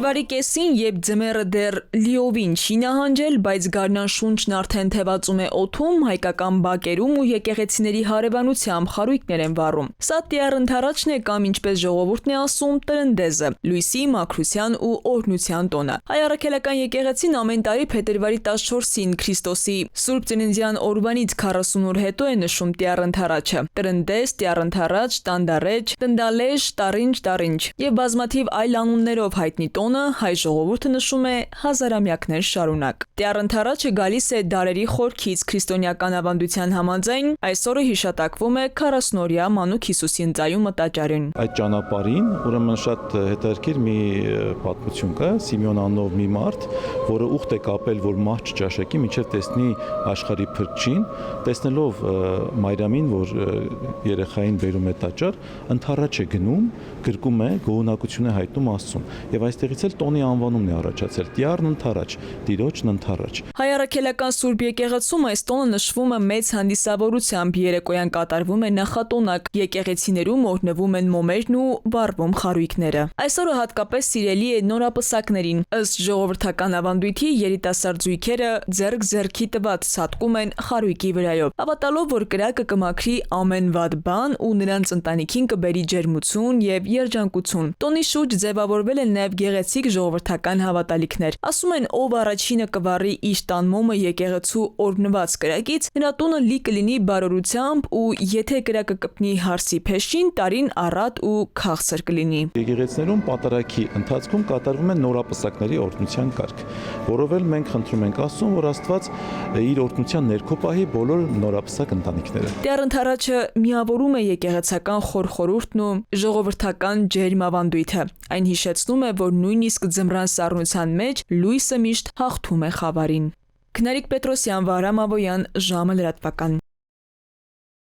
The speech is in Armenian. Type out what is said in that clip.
Փետրվարի կեսին, երբ ձմեռը դեռ լիովին չի նահանջել, բայց գարնան շունչն արդեն թևածում է օդում, հայկական բակերում ու եկեղեցիների հարևանությամբ խարույկներ են վառում։ Սա տիառ ընթառաջն է կամ ինչպես ժողովուրդն է ասում, տրնդեզը, լույսի, մաքրության ու օրհնության տոնը։ Հայ առաքելական եկեղեցին ամեն տարի փետրվարի 14-ին Քրիստոսի Սուրբ Ծննդյան օրվանից 40 օր հետո է նշում տիառ ընթառաջը։ Տրնդեզ, տիառ ընթառաջ, տանդարեջ, տնդալեժ, տարինջ եւ բազմաթիվ այլ անուններով հայտնի տոնը հայ ժողովուրդը նշում է հազարամյակներ շարունակ։ Տիառ ընթառաջը գալիս է դարերի խորքից քրիստոնեական ավանդության համաձայն, այսօրը հիշատակվում է 40-օրյա Մանուկ Հիսուսի ընծայումը տաճարին։ Այդ ճանապարհին ուրեմն շատ հետաքրքիր մի պատմություն կա, Սիմեոն անունով մի մարդ, որը ուխտ է կապել, որ մահ չճաշակի, մինչև տեսնի աշխարհի փրկչին, տեսնելով Մարիամին, որ երեխային բերում է տաճար, ընթառաջ է գնում, գրկում է, գոհունակություն է հայտնում Աստծուն։ Եվ այստեղից էլ տոնի անվանումն է առաջացել՝ Տիառն ընթառաջ, Տիրոջն ընթառաջ։ Հայ առաքելական Սուրբ եկեղեցում այս տոնը նշվում է մեծ հանդիսավորությամբ, երեկոյան կատարվում է նախատոնակ, եկեղեցիներում օրհնվում են մոմերն ու վառվում խարույկները։ Այսօրը հատկապես սիրելի է նորապսակներին։ Ըստ ժողովրդական ավանդույթի երիտասարդ զույգերը ձեռք-ձեռքի տված ցատկում են խարույկի վրայով, հավատալով, որ կրակը կմաքրի ամեն վատ բան ու նրանց ընտանիքին կբերի ջերմություն եւ երջանկություն։ Տոնի շուրջ ձևավորվել են նաև գեղեցիկ ժողովրդական հավատալիքներ։ Ասում են, ով առաջինը կվառի իր տան մոմը եկեղեցու օրհնված կրակից, նրա տունը լի կլինի բարօրությամբ ու եթե կրակը կպնի հարսի փեշին, տարին առատ ու քաղցր կլինի։ Եկեղեցիներում պատարագի ընթացքում կատարվում է նորապսակների օրհնության կարգ, որով էլ մենք խնդրում ենք Աստծուն, որ Աստված իր օրհնության ներքո պահի բոլոր նորապսակ ընտանիքները։ Տիառ ընթառաջը միավորում է եկեղեցական խորհուրդն ու ժողովրդական ջերմ ավանդույթը։ Այն հիշեցնում է, որ նույնիսկ ձմռան սառնության մեջ լույսը միշտ հաղթում է խավարին։ Քնարիկ Պետրոսյան, Վահրամ Աբոյան, ժամը լրատվական։